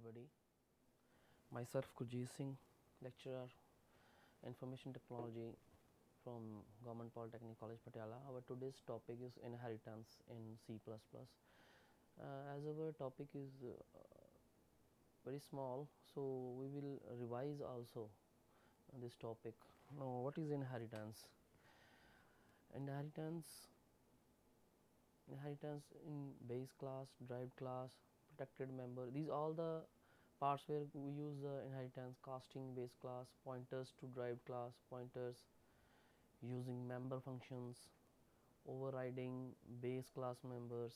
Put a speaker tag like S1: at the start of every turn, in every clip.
S1: everybody. Myself Gurjeet Singh, lecturer Information Technology from Government Polytechnic College Patiala. Our today's topic is inheritance in C++. As our topic is very small, so we will revise also this topic. Now, what is inheritance? Inheritance in base class, derived class, protected member, these all the parts where we use the inheritance, casting base class, pointers to derived class, pointers using member functions, overriding base class members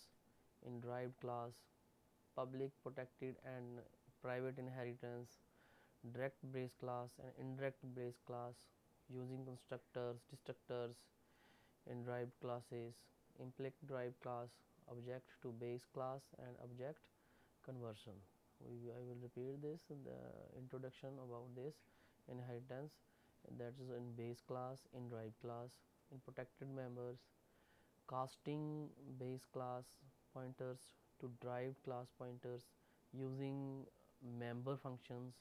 S1: in derived class, public, protected and private inheritance, direct base class and indirect base class, using constructors, destructors in derived classes, implicit derived class, object to base class and object conversion. I will repeat this, the introduction about this inheritance, that is in base class, in derived class, in protected members, casting base class pointers to derived class pointers using member functions,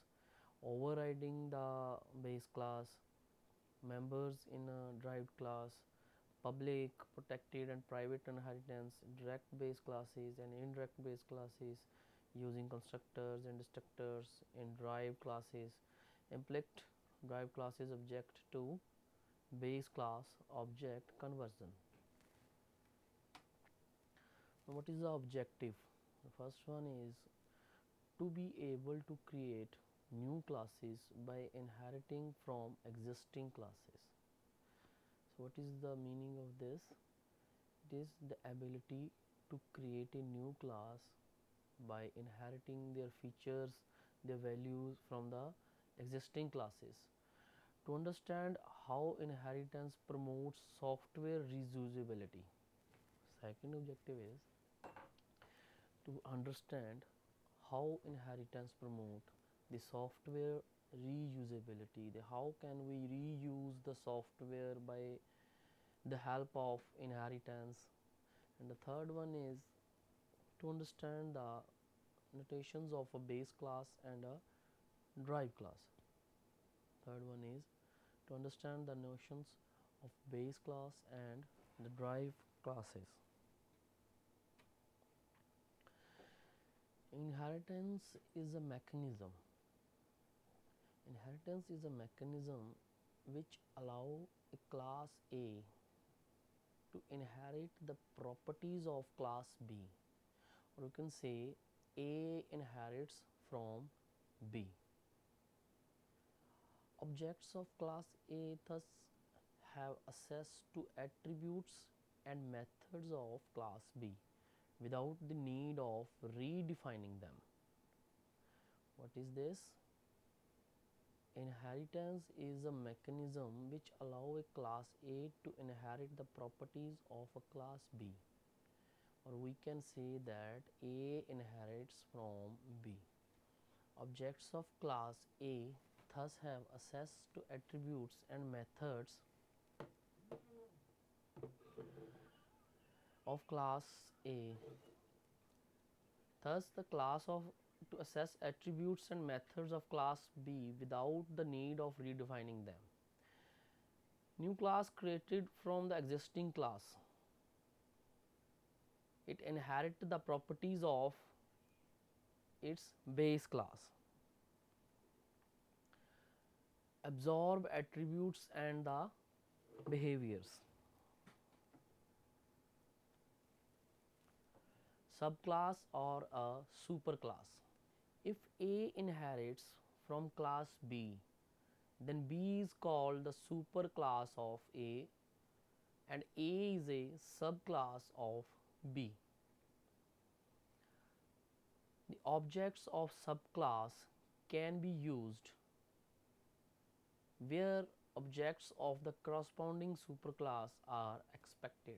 S1: overriding the base class, members in a derived class, public, protected and private inheritance, direct base classes and indirect base classes using constructors and destructors in derived classes, implicit derived classes object to base class object conversion. Now, what is the objective? The first one is to be able to create new classes by inheriting from existing classes. So, what is the meaning of this? It is the ability to create a new class by inheriting their features, their values from the existing classes. To understand how inheritance promotes software reusability. Second objective is to understand how inheritance promote the software reusability. How can we reuse the software by the help of inheritance. And the third one is to understand the notations of a base class and a derived class. Third one is to understand the notions of base class and the derived classes. Inheritance is a mechanism. Inheritance is a mechanism which allow a class A to inherit the properties of class B, or you can say A inherits from B. Objects of class A thus have access to attributes and methods of class B without the need of redefining them. What is this? Inheritance is a mechanism which allow a class A to inherit the properties of a class B, or we can say that A inherits from B. Objects of class A thus have access to attributes and methods of class A. Thus the class of to access attributes and methods of class B without the need of redefining them. New class created from the existing class. It inherits the properties of its base class. Absorb attributes and the behaviors. Subclass or a superclass. If A inherits from class B, then B is called the superclass of A and A is a subclass of B. The objects of subclass can be used where objects of the corresponding superclass are expected.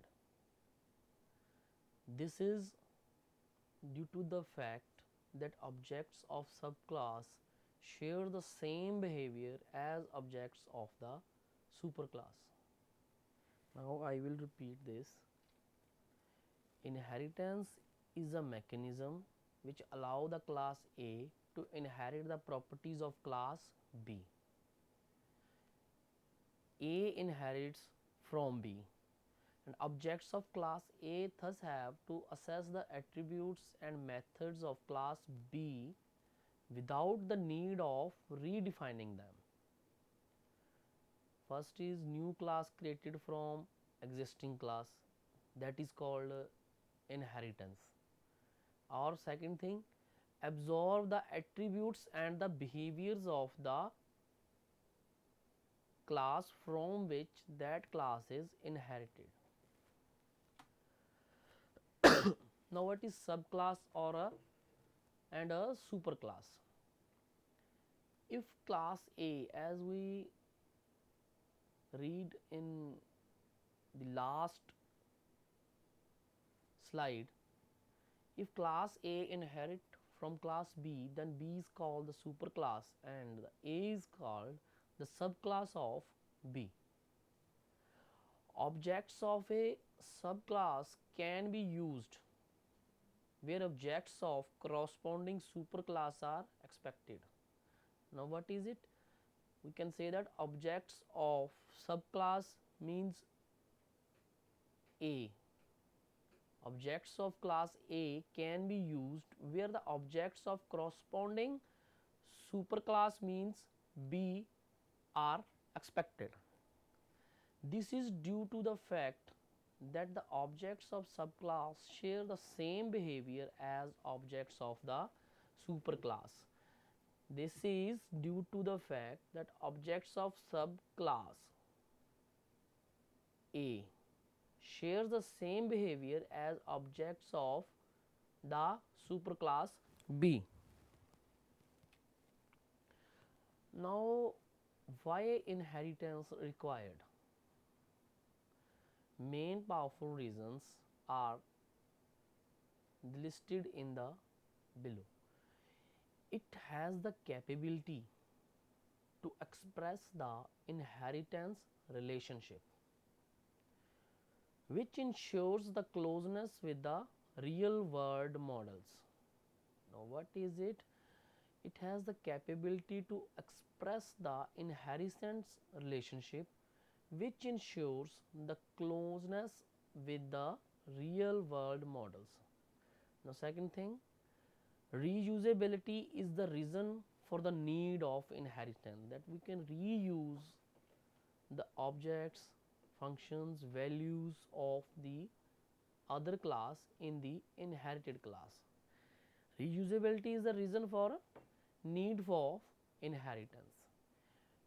S1: This is due to the fact that objects of subclass share the same behavior as objects of the superclass. Now I will repeat this. Inheritance is a mechanism which allow the class A to inherit the properties of class B. A inherits from B, and objects of class A thus have to assess the attributes and methods of class B without the need of redefining them. First is new class created from existing class, that is called inheritance. Or second thing, absorb the attributes and the behaviors of the class from which that class is inherited. Now what is subclass or a superclass? If class A, as we read in the last slide, if class A inherit from class B, then B is called the superclass and A is called the subclass of B. Objects of a subclass can be used where objects of corresponding superclass are expected. Now what is it? We can say that objects of subclass means A. Objects of class A can be used where the objects of corresponding superclass means B are expected. This is due to the fact that the objects of subclass share the same behavior as objects of the superclass. This is due to the fact that objects of subclass A shares the same behavior as objects of the superclass B. Now, why inheritance required? Main powerful reasons are listed in the below. It has the capability to express the inheritance relationship, which ensures the closeness with the real world models. Now what is it? It has the capability to express the inheritance relationship, which ensures the closeness with the real world models. Now second thing, reusability is the reason for the need of inheritance, that we can reuse the objects, functions, values of the other class in the inherited class. Reusability is the reason for need for inheritance.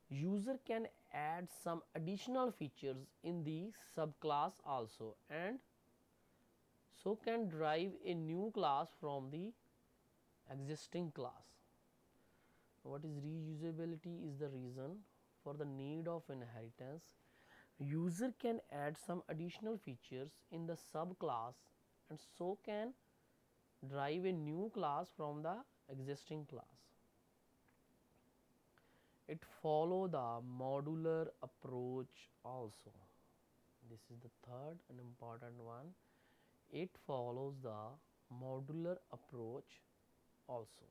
S1: User can add some additional features in the subclass also, and so can derive a new class from the existing class. What is reusability? Is the reason for the need of inheritance. User can add some additional features in the subclass and so can derive a new class from the existing class. It follow the modular approach also. This is the third and important one. It follows the modular approach also.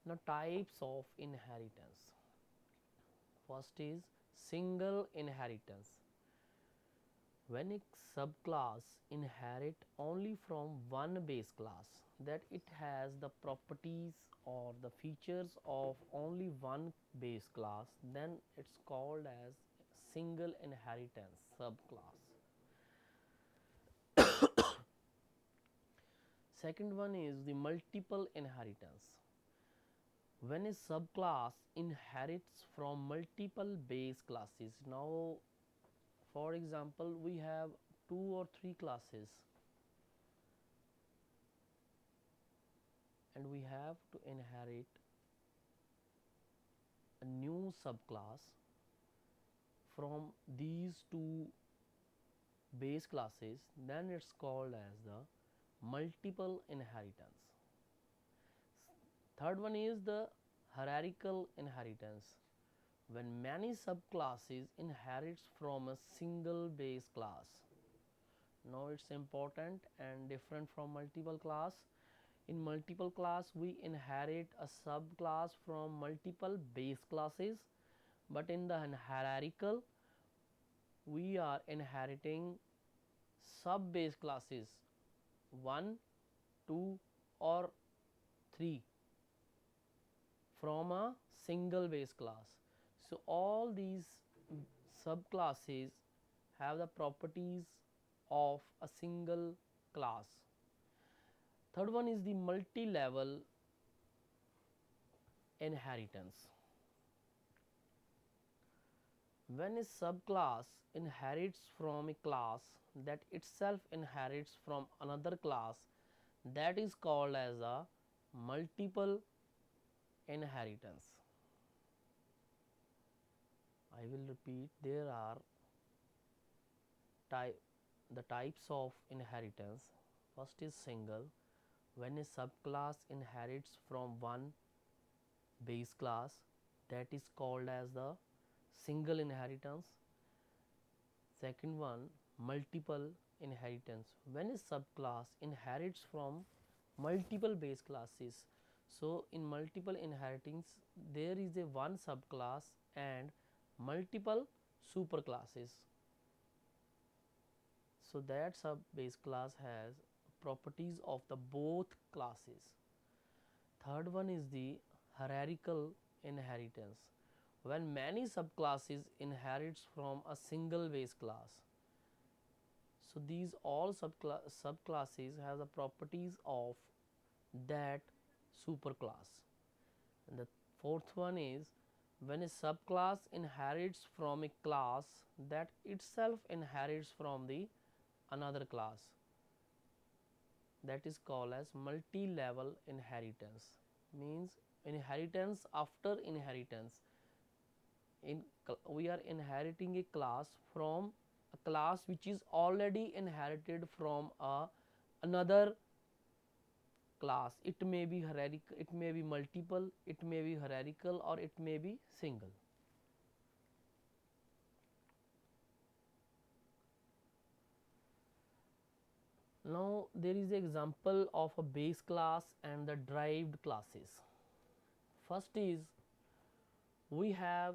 S1: Now types of inheritance. First is single inheritance. When a subclass inherit only from one base class, that it has the properties or the features of only one base class, then it's called as single inheritance subclass. Second one is the multiple inheritance. When a subclass inherits from multiple base classes, now for example we have 2 or 3 classes and we have to inherit a new subclass from these 2 base classes, then it's called as the multiple inheritance. Third one is the hierarchical inheritance. When many subclasses inherits from a single base class. Now it's important and different from multiple class. In multiple class we inherit a subclass from multiple base classes, but in the hierarchical we are inheriting sub base classes 1, 2 or 3 from a single base class. So all these subclasses have the properties of a single class. Third one is the multi-level inheritance. When a subclass inherits from a class that itself inherits from another class, that is called as a multiple inheritance. I will repeat, there are the types of inheritance. First is single. When a subclass inherits from one base class, that is called as the single inheritance. Second one, multiple inheritance. When a subclass inherits from multiple base classes, so in multiple inheritance there is a one subclass and multiple superclasses, so that sub base class has properties of the both classes. Third one is the hierarchical inheritance. When many subclasses inherits from a single base class, so these all subclasses have the properties of that superclass. And the fourth one is when a subclass inherits from a class that itself inherits from the another class, that is called as multi-level inheritance. Means inheritance after inheritance. We are inheriting a class from a class which is already inherited from another class. It may be hierarchical, it may be multiple, it may be hierarchical, or it may be single. Now there is an example of a base class and the derived classes. First is we have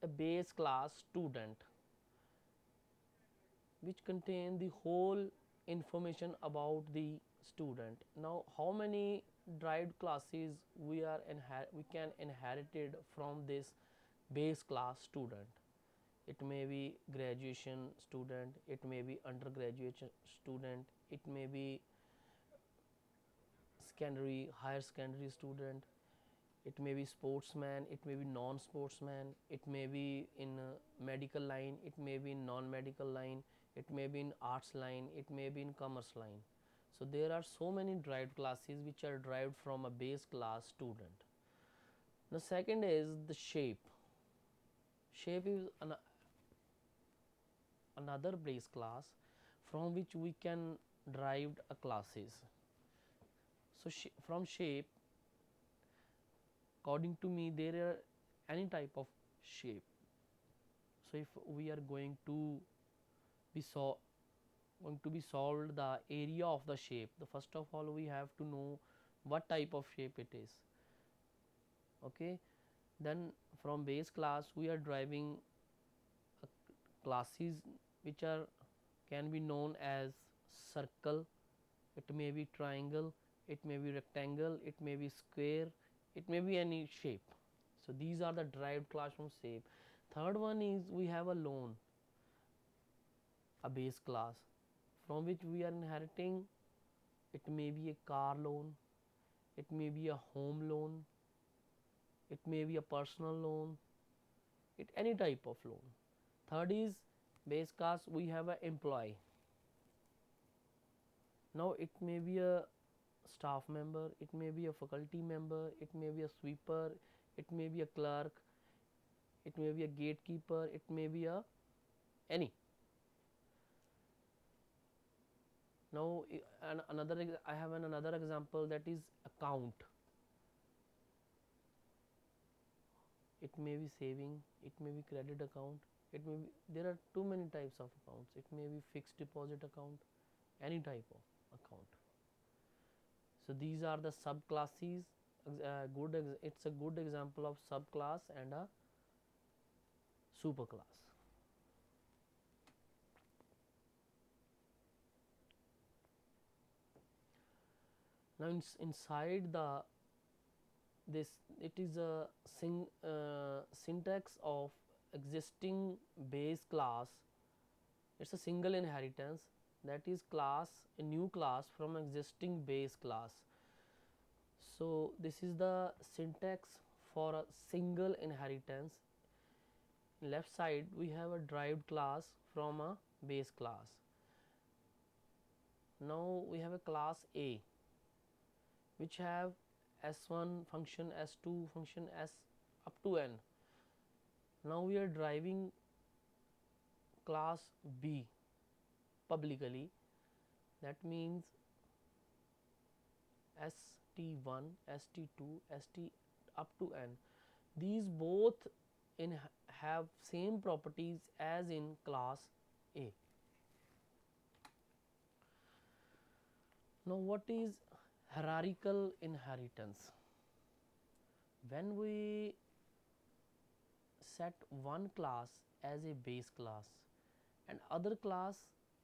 S1: a base class student which contain the whole information about the student. Now how many derived classes we can inherited from this base class student? It may be graduation student, it may be undergraduate student, it may be higher secondary student, it may be sportsman, it may be non-sportsman, it may be in medical line, it may be in non-medical line, it may be in arts line, it may be in commerce line. So there are so many derived classes which are derived from a base class student. The second is the shape. Shape is another base class from which we can derive a classes. So from shape, according to me, there are any type of shape. So if we are going to be solved the area of the shape, the first of all we have to know what type of shape it is. Okay, then from base class we are deriving classes which are can be known as circle, it may be triangle, it may be rectangle, it may be square, it may be any shape. So these are the derived class from shape. Third one is we have a loan, a base class from which we are inheriting. It may be a car loan, it may be a home loan, it may be a personal loan, it any type of loan. Third is base class we have a employee. Now it may be a staff member, it may be a faculty member, it may be a sweeper, it may be a clerk, it may be a gatekeeper, it may be a any. Now I have another example, that is account. It may be saving, it may be credit account, it may be, there are too many types of accounts. It may be fixed deposit account, any type of account. So these are the subclasses. It's a good example of subclass and a superclass. Now inside the this it is a syntax of existing base class. It's a single inheritance, that is class a new class from existing base class. So this is the syntax for a single inheritance. Left side we have a derived class from a base class. Now we have a class A which have s1 function, s2 function, s up to n. Now we are driving class B publicly, that means st1, st2, st up to n. These both have same properties as in class A. Now what is hierarchical inheritance? When we set one class as a base class and other class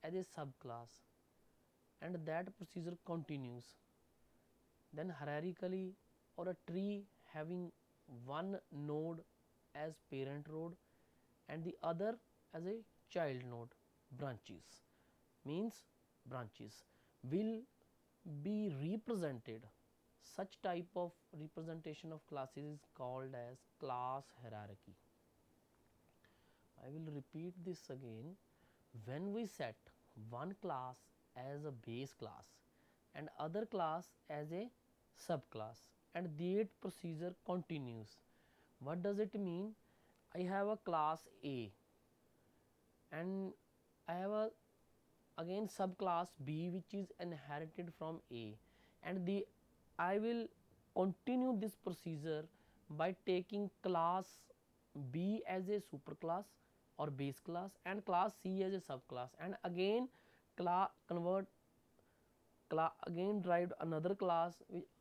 S1: as a subclass, and that procedure continues, then hierarchically, or a tree having one node as parent node and the other as a child node, branches means branches will be represented. Such type of representation of classes is called as class hierarchy. I will repeat this again. When we set one class as a base class and other class as a subclass, and that procedure continues. What does it mean? I have a class A and I have a again subclass B which is inherited from A, and I will continue this procedure by taking class B as a superclass or base class and class C as a subclass, and again convert again derived another class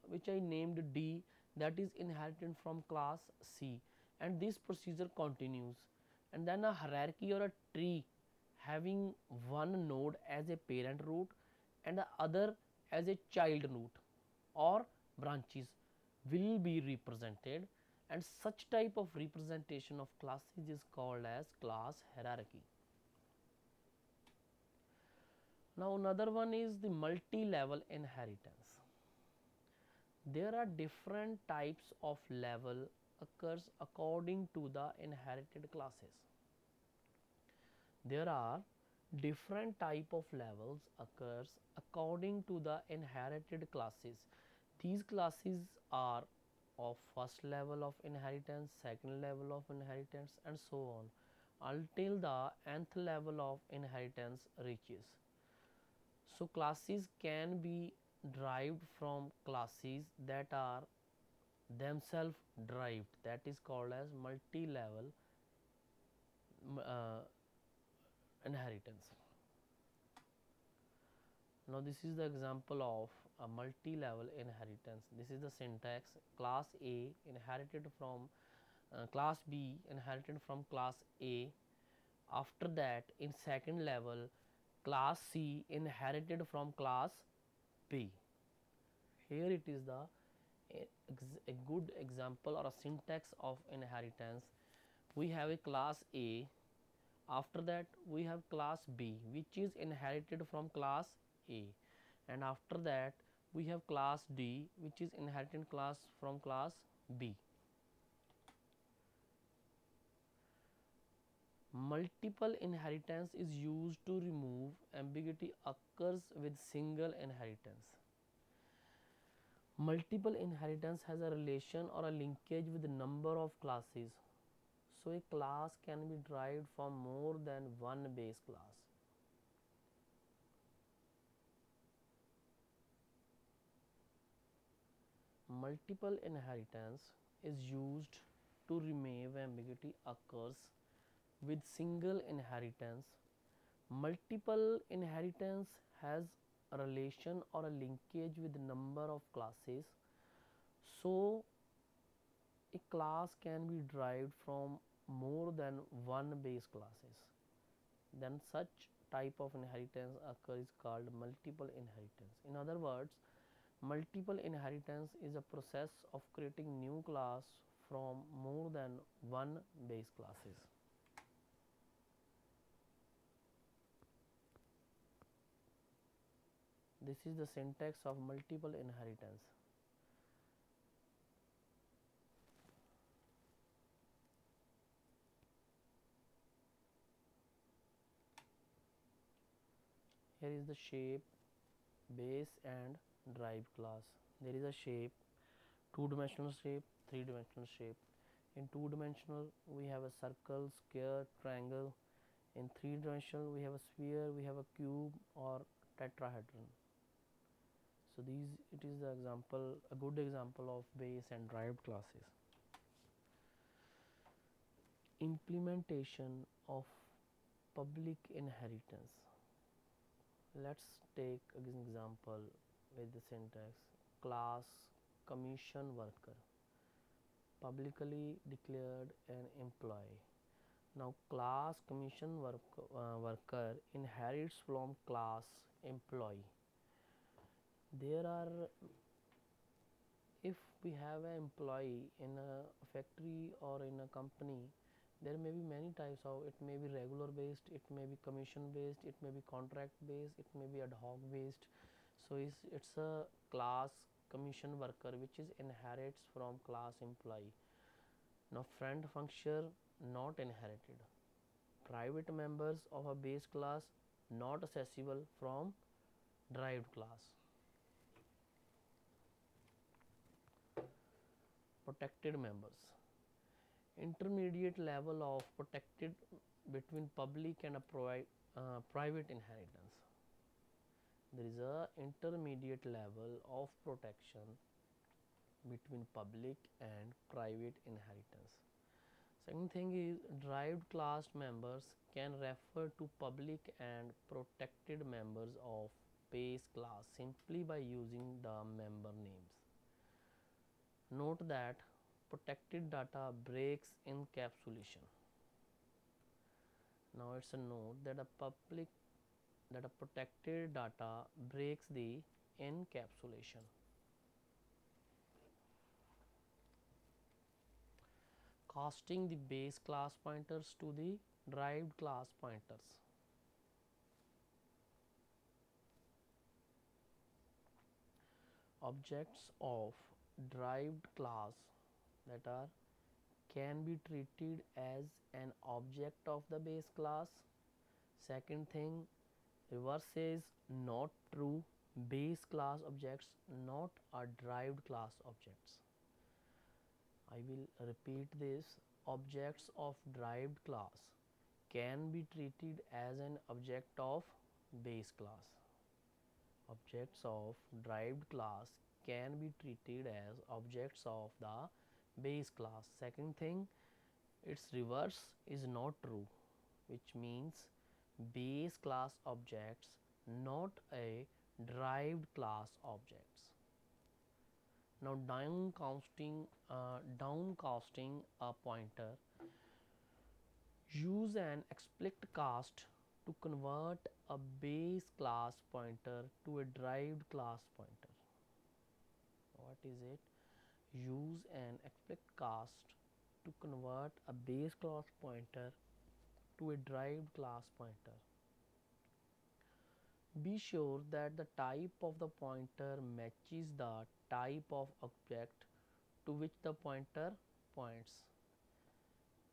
S1: which I named D, that is inherited from class C, and this procedure continues. And then a hierarchy or a tree having one node as a parent root and the other as a child root or branches will be represented, and such type of representation of classes is called as class hierarchy. Now another one is the multi-level inheritance. There are different types of level occurs according to the inherited classes. There are different type of levels occurs according to the inherited classes. These classes are of first level of inheritance, second level of inheritance, and so on until the nth level of inheritance reaches. So classes can be derived from classes that are themselves derived, that is called as multi-level inheritance. Now this is the example of a multi-level inheritance. This is the syntax: class A inherited from class B inherited from class A. After that, in second level, class C inherited from class B. Here it is a good example or a syntax of inheritance. We have a class A. After that we have class B which is inherited from class A, and after that we have class D which is inherited class from class B. Multiple inheritance is used to remove ambiguity occurs with single inheritance. Multiple inheritance has a relation or a linkage with a number of classes. So a class can be derived from more than one base class. Multiple inheritance is used to remove ambiguity occurs with single inheritance. Multiple inheritance has a relation or a linkage with number of classes. So a class can be derived from more than one base classes. Then such type of inheritance occurs is called multiple inheritance. In other words, multiple inheritance is a process of creating new class from more than one base classes. This is the syntax of multiple inheritance. Here is the shape, base and derived class. There is a shape, two-dimensional shape, three-dimensional shape. In two-dimensional we have a circle, square, triangle. In three-dimensional we have a sphere, we have a cube or tetrahedron. So these, it is the example, a good example of base and derived classes. Implementation of public inheritance. Let's take an example with the syntax class commission worker, publicly declared an employee. Now class commission worker inherits from class employee. There are, if we have an employee in a factory or in a company, there may be many types of, it may be regular based, it may be commission based, it may be contract based, it may be ad hoc based. So it's a class commission worker which is inherits from class employee. Now friend function not inherited. Private members of a base class not accessible from derived class. Protected members, intermediate level of protected between public and a private inheritance. There is a intermediate level of protection between public and private inheritance. Second thing is derived class members can refer to public and protected members of base class simply by using the member names. Note that protected data breaks encapsulation. Now it's a note that a protected data breaks the encapsulation. Casting the base class pointers to the derived class pointers. Objects of derived class that are can be treated as an object of the base class. Second thing, reverse is not true, base class objects not are derived class objects. I will repeat this. Objects of derived class can be treated as an object of base class. Objects of derived class can be treated as objects of the base class. Second thing, its reverse is not true, which means base class objects not a derived class objects. Now downcasting a pointer, use an explicit cast to convert a base class pointer to a derived class pointer. What is it? Use an explicit cast to convert a base class pointer to a derived class pointer. Be sure that the type of the pointer matches the type of object to which the pointer points.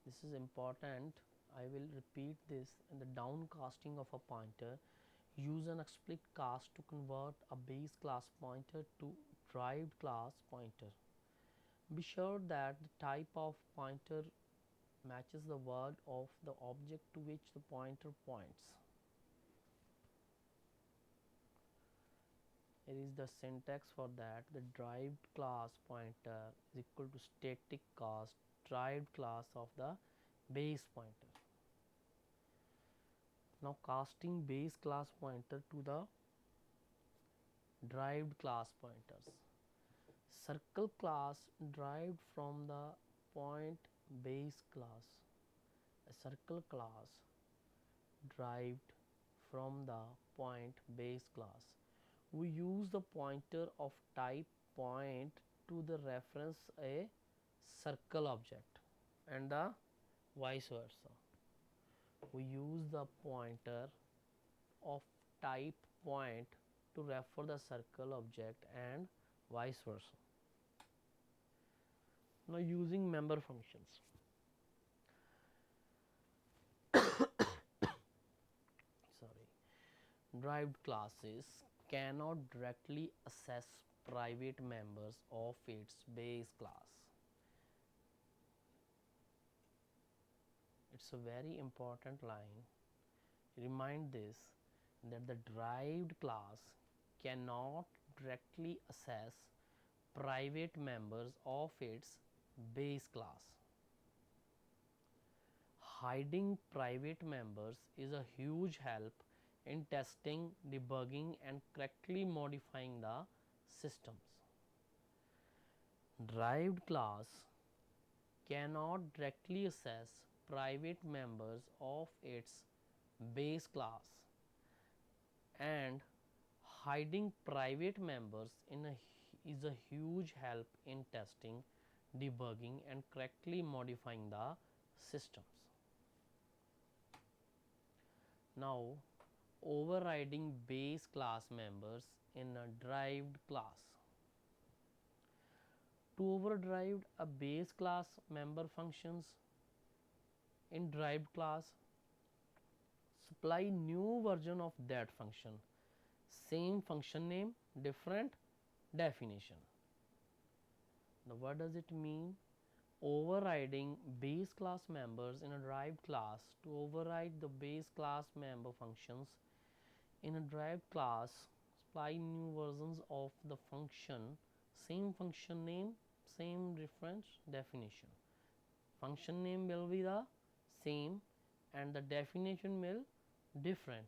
S1: This is important. I will repeat this. In the downcasting of a pointer, use an explicit cast to convert a base class pointer to derived class pointer. Be sure that the type of pointer matches the word of the object to which the pointer points. Here is the syntax for that. The derived class pointer is equal to static cast derived class of the base pointer. Now casting base class pointer to the derived class pointers. Circle class derived from the point base class. A circle class derived from the point base class. We use the pointer of type point to the reference a circle object and the vice versa. We use the pointer of type point to refer the circle object and vice versa. Now using member functions. Sorry. Derived classes cannot directly access private members of its base class. It's a very important line. Remind this that the derived class cannot directly access private members of its base class. Hiding private members is a huge help in testing, debugging and correctly modifying the systems. Derived class cannot directly access private members of its base class, and hiding private members is a huge help in testing, debugging and correctly modifying the systems. Now overriding base class members in a derived class. To overdrive a base class member functions in derived class, supply new version of that function, same function name, different definition. Now what does it mean? Overriding base class members in a derived class. To override the base class member functions in a derived class, supply new versions of the function, same function name, same different definition. Function name will be the same and the definition will different.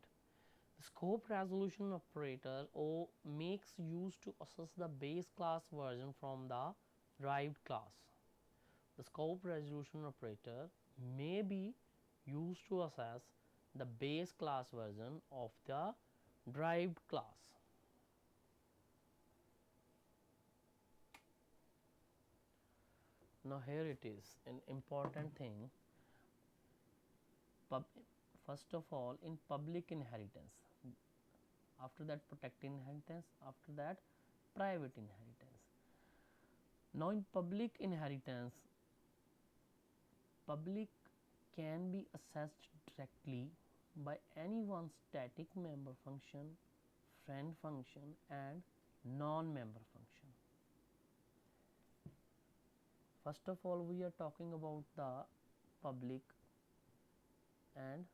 S1: The scope resolution operator O makes use to access the base class version from the derived class. The scope resolution operator may be used to access the base class version of the derived class. Now here it is an important thing. First of all, in public inheritance, after that protected inheritance, after that private inheritance. Now in public inheritance, public can be accessed directly by any one static member function, friend function and non-member function. First of all, we are talking about the public and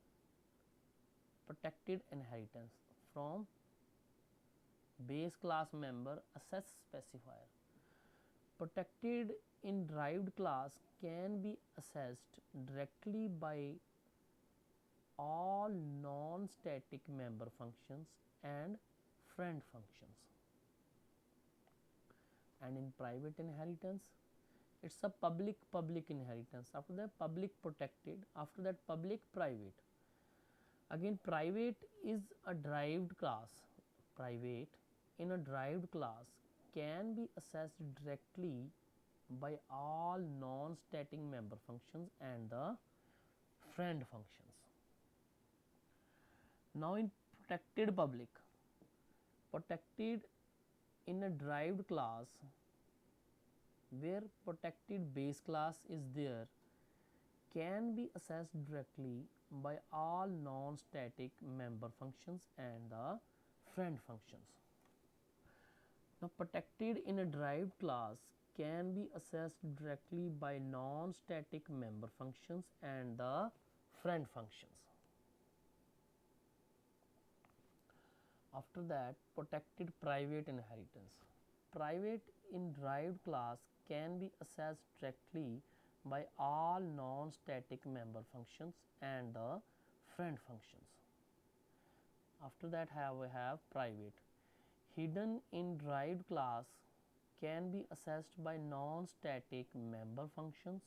S1: protected inheritance from base class member access specifier. Protected in derived class can be accessed directly by all non-static member functions and friend functions. And in private inheritance, it's a public inheritance. After that public protected, after that public private. Again private is a derived class. Private in a derived class can be accessed directly by all non-static member functions and the friend functions. Now in protected public, protected in a derived class where protected base class is there can be accessed directly by all non-static member functions and the friend functions. Now protected in a derived class can be accessed directly by non-static member functions and the friend functions. After that, protected private inheritance. Private in derived class can be accessed directly by all non-static member functions and the friend functions. After that we have private. Hidden in derived class can be accessed by non-static member functions